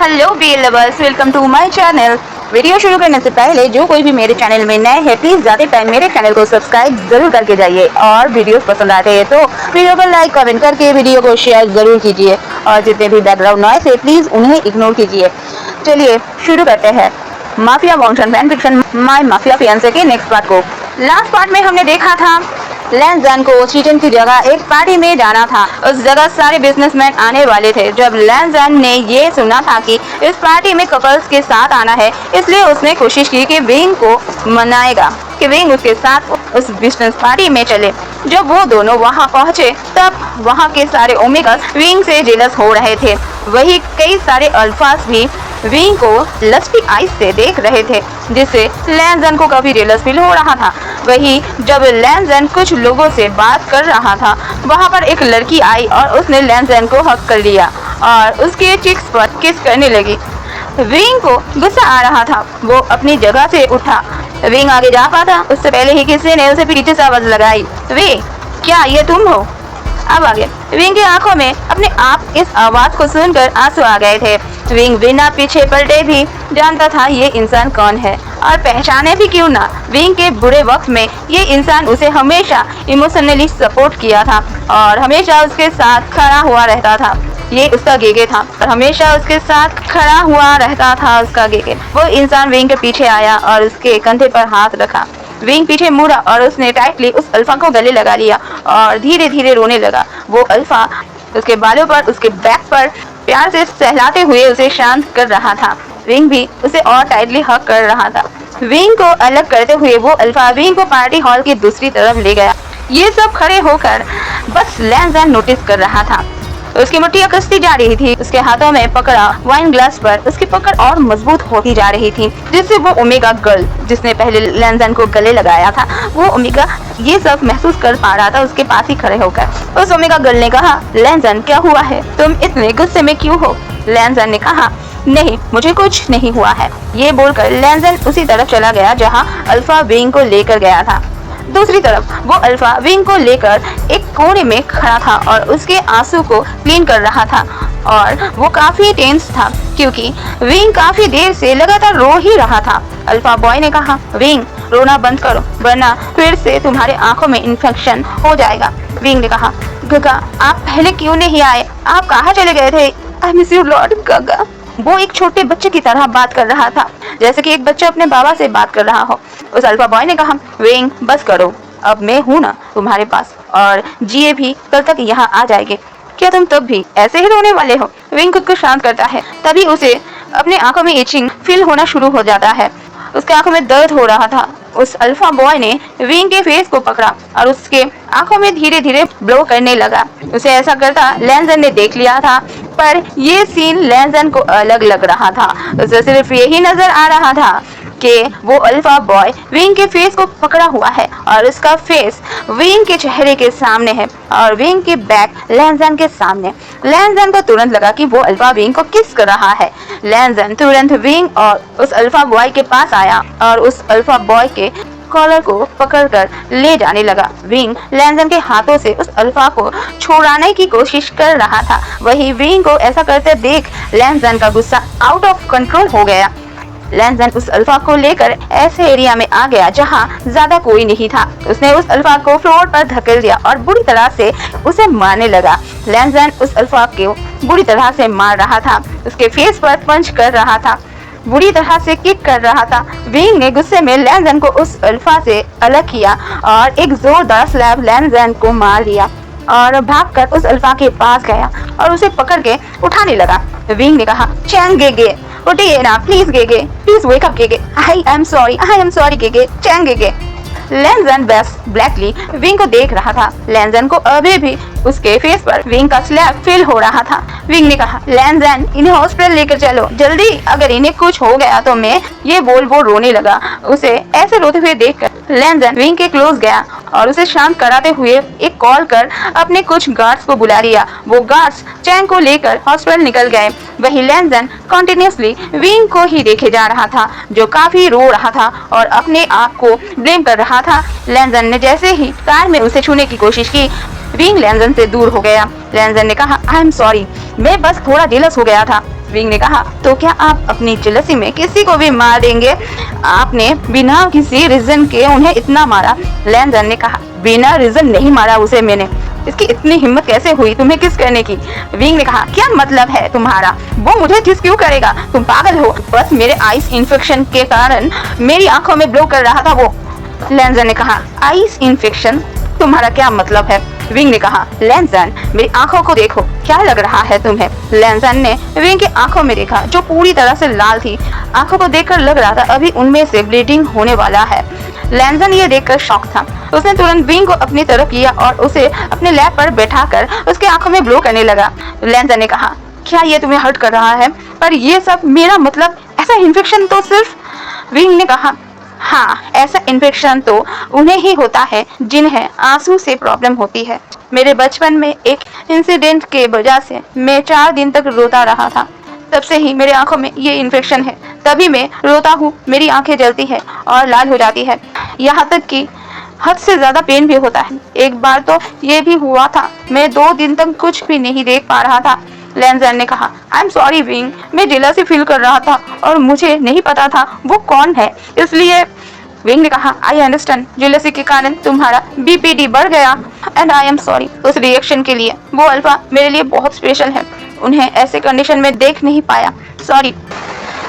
Hello B lovers, welcome to my channel. Video शुरू करने से पहले जो कोई भी मेरे चैनल में नए हैं प्लीज जाते टाइम मेरे चैनल को सब्सक्राइब जरूर करके जाइए और वीडियोस पसंद आते हैं तो वीडियो को लाइक कमेंट करके वीडियो को शेयर जरूर कीजिए और जितने भी बैकग्राउंड नॉइस है प्लीज उन्हें इग्नोर कीजिए। चलिए शुरू करते हैं mafia mountain fan fiction my mafia fiance के नेक्स्ट पार्ट को। लास्ट पार्ट में हमने देखा था लैन जैन को शीटन की जगह एक पार्टी में जाना था। उस जगह सारे बिजनेसमैन आने वाले थे। जब लैन जैन ने ये सुना था कि इस पार्टी में कपल्स के साथ आना है, इसलिए उसने कोशिश की कि विंग को मनाएगा कि विंग उसके साथ उस बिजनेस पार्टी में चले। जब वो दोनों वहां पहुंचे तब वहां के सारे ओमेगास विंग से जेलस हो रहे थे। वही कई सारे अल्फास भी विंग को लस्टी आइज से देख रहे थे, जिससे लैन जैन को काफी जेलस फील हो रहा था। वही जब लैन जैन कुछ लोगों से बात कर रहा था, वहाँ पर एक लड़की आई और उसने लैन जैन को हक कर लिया और उसके चिक्स पर किस करने लगी। विंग को गुस्सा आ रहा था, वो अपनी जगह से उठा। विंग आगे जा पाता उससे पहले ही किसी ने उसे पीछे से आवाज लगाई, वे क्या ये तुम हो? अब आ गया। विंग की आंखों में अपने आप इस आवाज को सुनकर आंसू आ गए थे। विंग बिना पीछे पलटे भी जानता था ये इंसान कौन है और पहचाने भी क्यों ना। विंग के बुरे वक्त में ये इंसान उसे हमेशा इमोशनली सपोर्ट किया था और हमेशा उसके साथ खड़ा हुआ रहता था। ये उसका गेगे था और हमेशा उसके साथ खड़ा हुआ रहता था उसका गेगे। वो इंसान विंग के पीछे आया और उसके कंधे पर हाथ रखा। विंग पीछे मुड़ा और उसने टाइटली उस अल्फा को गले लगा लिया और धीरे धीरे रोने लगा। वो अल्फा उसके बालों पर उसके बैक पर प्यार से सहलाते हुए उसे शांत कर रहा था। विंग भी उसे और टाइटली हग कर रहा था। विंग को अलग करते हुए वो अल्फा विंग को पार्टी हॉल की दूसरी तरफ ले गया। ये सब खड़े होकर बस लैन जैन नोटिस कर रहा था। उसकी मुट्ठियां कसती जा रही थी। उसके हाथों में पकड़ा वाइन ग्लास पर उसकी पकड़ और मजबूत होती जा रही थी, जिससे वो ओमेगा गर्ल जिसने पहले लैन जैन को गले लगाया था, वो ओमेगा ये सब महसूस कर पा रहा था उसके पास ही खड़े होकर। उस ओमेगा गर्ल ने कहा, लैन जैन क्या हुआ है? तुम इतने गुस्से में क्यों हो? लैन जैन ने कहा, नहीं मुझे कुछ नहीं हुआ है। ये बोलकर लैन जैन उसी तरफ चला गया जहाँ अल्फा विंग को लेकर गया था। दूसरी तरफ वो अल्फा विंग को लेकर एक कोने में खड़ा था और उसके आंसू को क्लीन कर रहा था और वो काफी टेंस था क्योंकि विंग काफी देर से लगातार रो ही रहा था। अल्फा बॉय ने कहा, विंग रोना बंद करो वरना फिर से तुम्हारे आंखों में इन्फेक्शन हो जाएगा। विंग ने कहा, गगा आप पहले क्यों नहीं आए? आप कहाँ चले गए थे? आई मिस यू लॉर्ड गगा। वो एक छोटे बच्चे की तरह बात कर रहा था, जैसे कि एक बच्चा अपने बाबा से बात कर रहा हो। उस अल्फा बॉय ने कहा, विंग बस करो, अब मैं हूँ ना तुम्हारे पास और जिए भी कल तक यहाँ आ जाएंगे। क्या तुम तब भी ऐसे ही रोने वाले हो? विंग खुद को शांत करता है, तभी उसे अपने आंखों में इचिंग फील होना शुरू हो जाता है। उसके आंखों में दर्द हो रहा था। उस अल्फा बॉय ने विंग के फेस को पकड़ा और उसके आंखों में धीरे धीरे ब्लो करने लगा। उसे ऐसा करता लैन जैन ने देख लिया था, पर ये सीन लैन जैन को अलग लग रहा था। उसे सिर्फ यही नजर आ रहा था कि वो अल्फा बॉय विंग के फेस को पकड़ा हुआ है और उसका फेस विंग के चेहरे के सामने है और विंग के बैक लैन जैन के सामने। लैन जैन को तुरंत लगा कि वो अल्फा विंग को किस कर रहा है। लैन जैन तुरंत विंग और उस अल्फा बॉय के पास आया और उस अल्फा बॉय के कॉलर को पकड़कर ले जाने लगा। विंग लैन जैन के हाथों से उस अल्फा को छुड़ाने की कोशिश कर रहा था। वही विंग को ऐसा करते देख लैन जैन का गुस्सा आउट ऑफ कंट्रोल हो गया। लैन जैन उस अल्फा को लेकर ऐसे एरिया में आ गया जहां ज्यादा कोई नहीं था। उसने उस अल्फा को फ्लोर पर धकेल दिया और बुरी तरह से उसे मारने लगा। लैन जैन उस अल्फा को बुरी तरह से मार रहा था, उसके फेस पर पंच कर रहा था, बुरी तरह से किक कर रहा था। विंग ने गुस्से में लैन जैन को उस अल्फा से अलग किया और एक जोरदार स्लैब लैन जैन को मार दिया और भागकर उस अल्फा के पास गया और उसे पकड़ के उठाने लगा। विंग ने कहा, चैंग गेगे उठिए ना प्लीज गेगे, प्लीज वेक अप गेगे, आई एम सॉरी गेगे, चैंग गेगे। लैन जैन बस ब्लैकली विंग को देख रहा था। लैन जैन को अभी भी उसके फेस पर विंग का स्लैब फील हो रहा था। विंग ने कहा, लैन जैन इन्हें हॉस्पिटल लेकर चलो जल्दी, अगर इन्हें कुछ हो गया तो मैं। ये बोल वो रोने लगा। उसे ऐसे रोते हुए देखकर लैन जैन विंग के क्लोज गया और उसे शांत कराते हुए एक कॉल कर अपने कुछ गार्ड्स को बुला लिया। वो गार्ड्स चैंग को लेकर हॉस्पिटल निकल गए। वही लैन जैन कंटिन्यूअसली विंग को ही देखे जा रहा था, जो काफी रो रहा था और अपने आप को ब्लेम कर रहा था। लैन जैन ने जैसे ही कार में उसे छूने की कोशिश की, विंग लैन जैन से दूर हो गया। लैन जैन ने कहा, आई एम सॉरी, मैं बस थोड़ा जेलस हो गया था। विंग ने कहा, तो क्या आप अपनी जेलसी में किसी को भी मार देंगे? आपने बिना किसी रीजन के उन्हें इतना मारा। लैनजन ने कहा, बिना रीजन नहीं मारा उसे मैंने। इसकी इतनी हिम्मत कैसे हुई तुम्हें किस करने की? विंग ने कहा, क्या मतलब है तुम्हारा? वो मुझे किस क्यों करेगा? तुम पागल हो। बस मेरे आइस इन्फेक्शन के कारण मेरी आंखों में ब्लो कर रहा था वो। लैनजन ने कहा, आइस इन्फेक्शन? तुम्हारा क्या मतलब है? विंग ने कहा, लैनजन मेरी आंखों को देखो, क्या लग रहा है तुम्हें? लैनजन ने विंग की आंखों में देखा जो पूरी तरह से लाल थी। आंखों को देखकर लग रहा था अभी उनमें से ब्लीडिंग होने वाला है। लैनजन ये देखकर शॉक था। उसने तुरंत विंग को अपनी तरफ किया और उसे अपने लैप पर बैठाकर उसके आंखों में ब्लो करने लगा। लैनजन ने कहा, क्या ये तुम्हें हर्ट कर रहा है? पर ये सब मेरा मतलब ऐसा इन्फेक्शन तो सिर्फ। विंग ने कहा, हाँ, ऐसा इन्फेक्शन तो उन्हें ही होता है जिन्हें आंसू से प्रॉब्लम होती है। मेरे बचपन में एक इंसिडेंट के वजह से मैं 4 दिन तक रोता रहा था। तब से ही मेरे आंखों में ये इन्फेक्शन है। तभी मैं रोता हूँ, मेरी आंखें जलती है और लाल हो जाती है। यहाँ तक कि हद से ज्यादा पेन भी होता है। एक बार तो ये भी हुआ था, मैं 2 दिन तक कुछ भी नहीं देख पा रहा था। लैनजन ने कहा, आई एम सॉरी विंग, मैं जेलसी फील कर रहा था और मुझे नहीं पता था वो कौन है, इसलिए। विंग ने कहा, आई अंडरस्टैंड, जेलसी के कारण तुम्हारा बीपीडी बढ़ गया एंड आई एम सॉरी उस रिएक्शन के लिए। वो अल्फा मेरे लिए बहुत स्पेशल है, उन्हें ऐसे कंडीशन में देख नहीं पाया, सॉरी।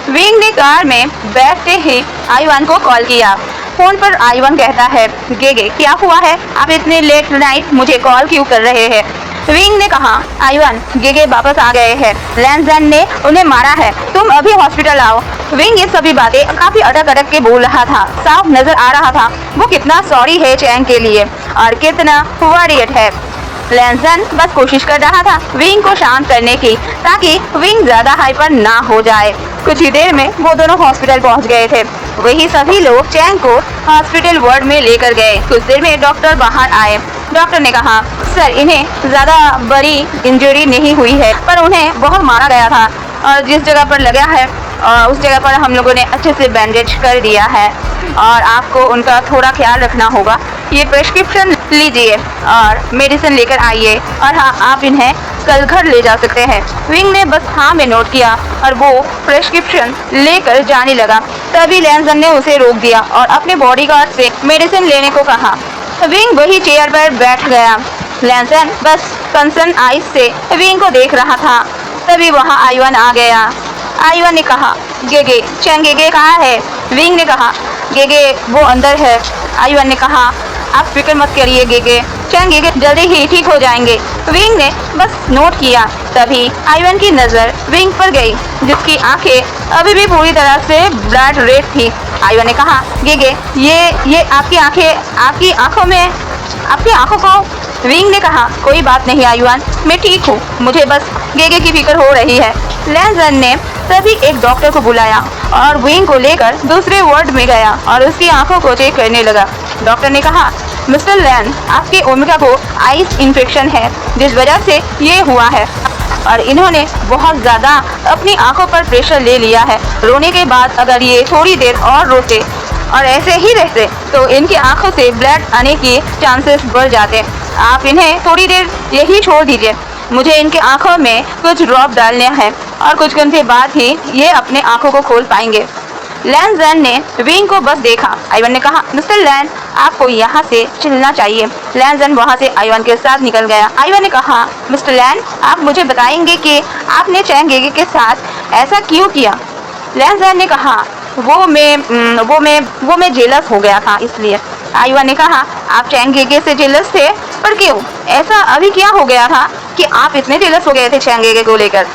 विंग ने कार में बैठते ही आईवान को कॉल किया। फोन पर आईवान कहता है, गेगे क्या हुआ है? आप इतने लेट नाइट मुझे कॉल क्यों कर रहे हैं? विंग ने कहा, आईवान गेगे वापस आ गए हैं, लैनजन ने उन्हें मारा है, तुम अभी हॉस्पिटल आओ। विंग ये सभी बातें काफी अटक अटक के बोल रहा था। साफ नजर आ रहा था वो कितना सॉरी है चैंग के लिए और कितना वरीड है। लैनजन बस कोशिश कर रहा था विंग को शांत करने की, ताकि विंग ज्यादा हाइपर ना हो जाए। कुछ ही देर में वो दोनों हॉस्पिटल पहुंच गए थे। वही सभी लोग चैंग को हॉस्पिटल वार्ड में लेकर गए। कुछ देर में डॉक्टर बाहर आए। डॉक्टर ने कहा, सर इन्हें ज्यादा बड़ी इंजरी नहीं हुई है, पर उन्हें बहुत मारा गया था और जिस जगह पर लगा है और उस जगह पर हम लोगों ने अच्छे से बैंडेज कर दिया है और आपको उनका थोड़ा ख्याल रखना होगा। ये प्रेस्क्रिप्शन लीजिए और मेडिसिन लेकर आइए और हाँ, आप इन्हें कल घर ले जा सकते हैं। विंग ने बस हाँ में नोट किया और वो प्रेस्क्रिप्शन लेकर जाने लगा। तभी लैनजन ने उसे रोक दिया और अपने बॉडीगार्ड से मेडिसिन लेने को कहा। विंग वही चेयर पर बैठ गया। लैनजन बस कंसर्न आइज से विंग को देख रहा था। तभी वहाँ आईवान आ गया। आईवान ने कहा, गेगे चैंग गेगे कहाँ है? विंग ने कहा, गेगे वो अंदर है। आईवान ने कहा, आप फिक्र मत करिए गेगे, चैंग गेगे जल्दी ही ठीक हो जाएंगे। विंग ने बस नोट किया। तभी आईवान की नजर विंग पर गई, जिसकी आंखें अभी भी पूरी तरह से ब्लड रेड थी। आईवान ने कहा, गेगे ये आपकी आंखों को। विंग ने कहा, कोई बात नहीं आईवान, मैं ठीक हूँ, मुझे बस गेगे की फिक्र हो रही है। लैनजन ने तभी एक डॉक्टर को बुलाया और विंग को लेकर दूसरे वार्ड में गया और उसकी आंखों को चेक करने लगा। डॉक्टर ने कहा, मिस्टर लैन, आपके ओमेगा को आइस इन्फेक्शन है, जिस वजह से ये हुआ है और इन्होंने बहुत ज़्यादा अपनी आंखों पर प्रेशर ले लिया है। रोने के बाद अगर ये थोड़ी देर और रोते और ऐसे ही रहते तो इनकी आंखों से ब्लड आने के चांसेस बढ़ जाते। आप इन्हें थोड़ी देर यही छोड़ दीजिए, मुझे इनके आंखों में कुछ ड्रॉप डालने हैं और कुछ घंटे बाद ही ये अपने आंखों को खोल पाएंगे। लैनजन ने विंग को बस देखा। आईवान ने कहा, मिस्टर लैन, आपको यहाँ से चलना चाहिए। लैनजन वहाँ से आईवान के साथ निकल गया। आईवान ने कहा, मिस्टर लैन, आप मुझे बताएंगे कि आपने चैंग गेगे के साथ ऐसा क्यों किया? लैनजन ने कहा, वो मैं जेलस हो गया था इसलिए। आईवान ने कहा, आप चैंग गेगे से जेलस थे, पर क्यों? ऐसा अभी क्या हो गया था कि आप इतने जेलस हो गए थे चैंग गेगे को लेकर?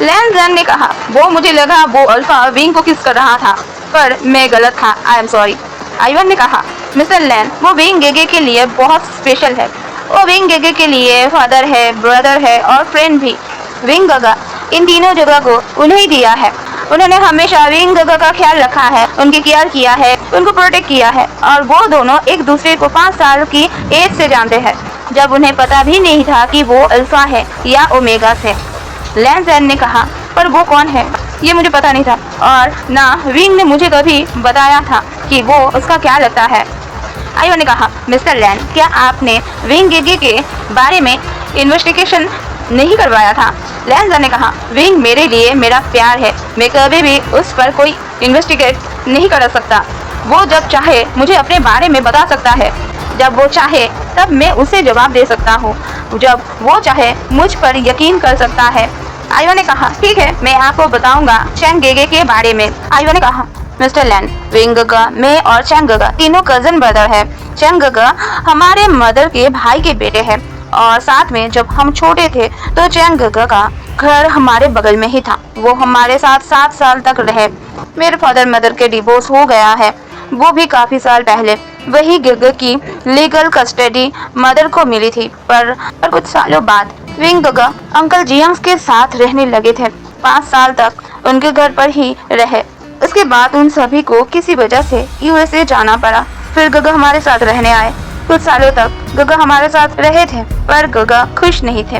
लैनजन ने कहा, वो मुझे लगा वो अल्फा विंग को किस कर रहा था, पर मैं गलत था, आई एम सॉरी। आईवान ने कहा, मिस्टर लैन, वो विंग गेगे के लिए बहुत स्पेशल है। वो विंग गेगे के लिए फादर है, ब्रदर है और फ्रेंड भी। विंग गगा इन तीनों जगह को उन्हें दिया है। उन्होंने हमेशा विंग गगा का ख्याल रखा है, उनकी केयर किया है, उनको प्रोटेक्ट किया है और वो दोनों एक दूसरे को 5 साल की एज से जानते हैं, जब उन्हें पता भी नहीं था कि वो अल्फा है या ओमेगा है। लैनजन ने कहा, पर वो कौन है? ये मुझे पता नहीं था और ना विंग ने मुझे कभी बताया था कि वो उसका क्या लगता है। आईवान ने कहा, मिस्टर लैन, क्या आपने विंग गेगे के बारे में इन्वेस्टिगेशन नहीं करवाया था। लैंजन ने कहा, विंग मेरे लिए मेरा प्यार है, मैं कभी भी उस पर कोई इन्वेस्टिगेट नहीं कर सकता। वो जब चाहे मुझे अपने बारे में बता सकता है, जब वो चाहे तब मैं उसे जवाब दे सकता हूँ, जब वो चाहे मुझ पर यकीन कर सकता है। आयुन ने कहा, ठीक है, मैं आपको बताऊंगा चैंग गेगे के बारे में। आयुन ने कहा, मिस्टर लैन, विंग गगा, मैं और चैंग गगा तीनों कजन ब्रदर है। चैंग गगा हमारे मदर के भाई के बेटे हैं और साथ में जब हम छोटे थे तो चैंग गगा का घर हमारे बगल में ही था। वो हमारे साथ 7 साल तक रहे। मेरे फादर मदर के डिवोर्स हो गया है, वो भी काफी साल पहले। वही गगा की लीगल कस्टडी मदर को मिली थी, पर कुछ सालों बाद विंग गगा अंकल जियांग के साथ रहने लगे थे। 5 साल तक उनके घर पर ही रहे। उसके बाद उन सभी को किसी वजह से यूएसए जाना पड़ा। फिर गगा हमारे साथ रहने आए। कुछ सालों तक गगा हमारे साथ रहे थे, पर गगा खुश नहीं थे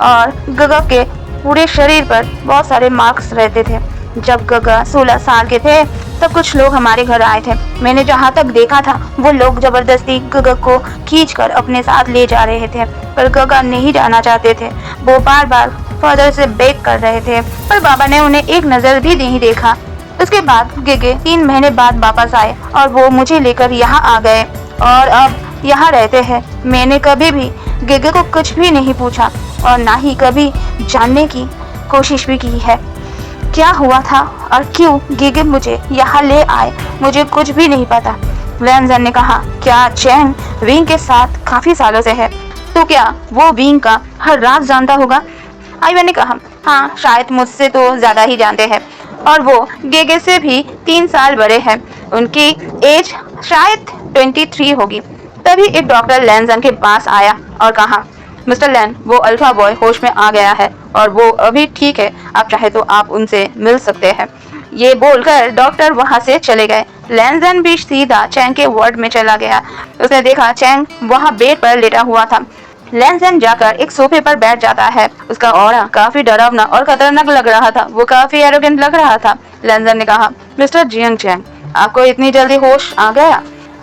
और गगा के पूरे शरीर पर बहुत सारे मार्क्स रहते थे। जब गगा 16 साल के थे तब कुछ लोग हमारे घर आए थे। मैंने जहाँ तक देखा था वो लोग जबरदस्ती गगा को खींचकर अपने साथ ले जा रहे थे, पर गगा नहीं जाना चाहते थे। वो बार बार फादर से बेग कर रहे थे, पर बाबा ने उन्हें एक नजर भी नहीं देखा। उसके बाद गेगे 3 महीने बाद वापस आए और वो मुझे लेकर यहाँ आ गए और अब यहाँ रहते हैं। मैंने कभी भी गेगे को कुछ भी नहीं पूछा और ना ही कभी जानने की कोशिश भी की है क्या हुआ था और क्यों गेगे मुझे यहाँ ले आए, मुझे कुछ भी नहीं पता। लैंजन ने कहा, क्या चैंग विंग के साथ काफी सालों से है, तो क्या वो विंग का हर राज जानता होगा? आयुन ने कहा, हाँ, शायद मुझसे तो ज्यादा ही जानते हैं और वो गेगे से भी 3 साल बड़े हैं। उनकी एज शायद 23 होगी। तभी एक डॉक्टर लैंजन के पास आया और कहा, मिस्टर लैन, वो अल्फा बॉय होश में आ गया है और वो अभी ठीक है, आप चाहे तो आप उनसे मिल सकते हैं। ये बोलकर डॉक्टर वहां से चले गए। लैंजन भी सीधा चैंग के वार्ड में चला गया। उसने देखा चैंग वहां बेड पर लेटा हुआ था। लैंजन जाकर एक सोफे पर बैठ जाता है। उसका ऑरा काफी डरावना और खतरनाक लग रहा था। वो काफी एरोगेंट लग रहा था। लैंजन ने कहा, मिस्टर जियांग चैंग, आपको इतनी जल्दी होश आ गया?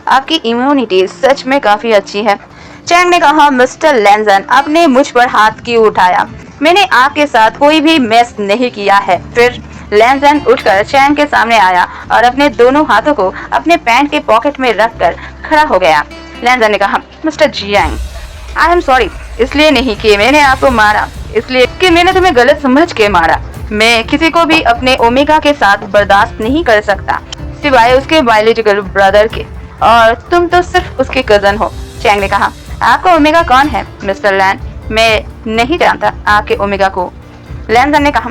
आपकी इम्यूनिटी सच में काफी अच्छी है। चैंग ने कहा, मिस्टर लैंजन, आपने मुझ पर हाथ क्यों उठाया? मैंने आपके साथ कोई भी मेस नहीं किया है। फिर लैंजन उठकर चैंग के सामने आया और अपने दोनों हाथों को अपने पैंट के पॉकेट में रखकर खड़ा हो गया। लैंजन ने कहा, mister Jiang, I am sorry, इसलिए नहीं कि मैंने आपको मारा, इसलिए कि मैंने तुम्हें गलत समझ के मारा। मैं किसी को भी अपने ओमेगा के साथ बर्दाश्त नहीं कर सकता, सिवाय उसके बायोलॉजिकल ब्रदर के, और तुम तो सिर्फ उसके कजन हो। चैंग ने कहा, आपका ओमेगा कौन है मिस्टर लैन? मैं नहीं जानता आपके ओमेगा को। लैंजन ने कहा,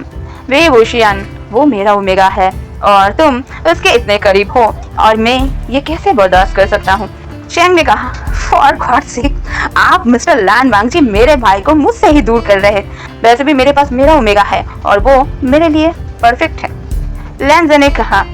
वे वुशियान, वो मेरा ओमेगा है और तुम उसके इतने करीब हो और मैं ये कैसे बर्दाश्त कर सकता हूँ? चैंग ने कहा, फॉर गॉड सेक, आप मिस्टर लैन वांगजी मेरे भाई को मुझसे ही दूर कर रहे हैं। वैसे भी मेरे पास मेरा ओमेगा है और वो मेरे लिए परफेक्ट है। लैंजन ने कहा,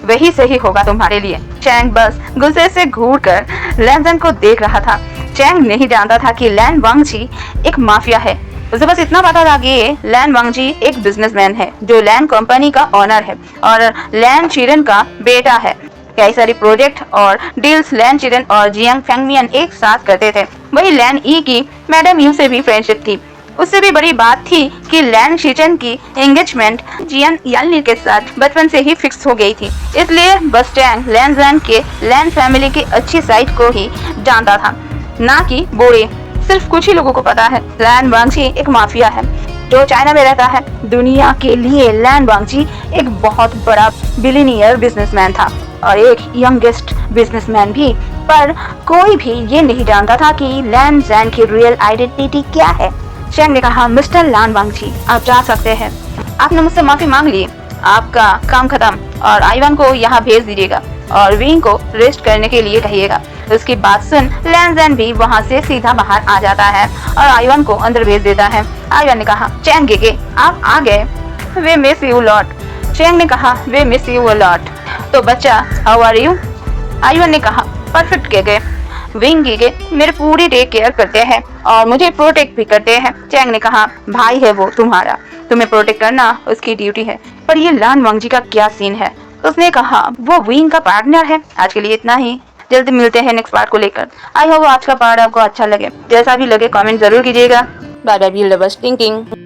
वही सही होगा तुम्हारे लिए। चैंग बस गुस्से से घूरकर लैंजन को देख रहा था। चैंग नहीं जानता था कि लैन वांगजी एक माफिया है। उसे बस इतना पता था कि लैन वांगजी एक बिजनेसमैन है जो लैन कंपनी का ऑनर है और लैन चिरन का बेटा है। कई सारी प्रोजेक्ट और डील्स लैन चिरन और जियांग फैंगमियन एक साथ करते थे। वही लैन ई की मैडम यू से भी फ्रेंडशिप थी। उससे भी बड़ी बात थी कि लैन शिचन की एंगेजमेंट जियान यालनी के साथ बचपन से ही फिक्स हो गई थी। इसलिए बस चैंग लैन के लैन फैमिली की अच्छी साइड को ही जानता था, ना कि बुरे। सिर्फ कुछ ही लोगों को पता है लैन वांगजी एक माफिया है जो चाइना में रहता है। दुनिया के लिए लैन वांगजी एक बहुत बड़ा बिलियनियर बिजनेसमैन था और एक यंगेस्ट बिजनेसमैन भी, पर कोई भी ये नहीं जानता था कि लैन जैन की रियल आइडेंटिटी क्या है। चैंग ने कहा, मिस्टर लैन वांगजी, आप जा सकते हैं। आपने मुझसे माफी मांग ली, आपका काम खत्म और आइवान को यहाँ भेज दीजिएगा और विंग को रेस्ट करने के लिए कहिएगा। उसकी बात सुन लैन जैन भी वहाँ से सीधा बाहर आ जाता है और आइवान को अंदर भेज देता है। आइवान ने कहा, चैंग गेगे, आप आ गए, वे मिस यू लॉट। चैंग ने कहा, वे मिस यू लॉट। तो बच्चा, हाउ आर यू? आइवान ने कहा, परफेक्ट गेगे। विंग गेगे मेरे पूरी टेक केयर करते हैं और मुझे प्रोटेक्ट भी करते हैं। चैंग ने कहा, भाई है वो तुम्हारा, तुम्हें प्रोटेक्ट करना उसकी ड्यूटी है। पर ये लैन वांगजी का क्या सीन है? उसने कहा, वो विंग का पार्टनर है। आज के लिए इतना ही, जल्दी मिलते हैं नेक्स्ट पार्ट को लेकर। आई होप आज का पार्ट आपको अच्छा लगे। जैसा भी लगे कमेंट जरूर कीजिएगा। Bye bye, V lovers thinking.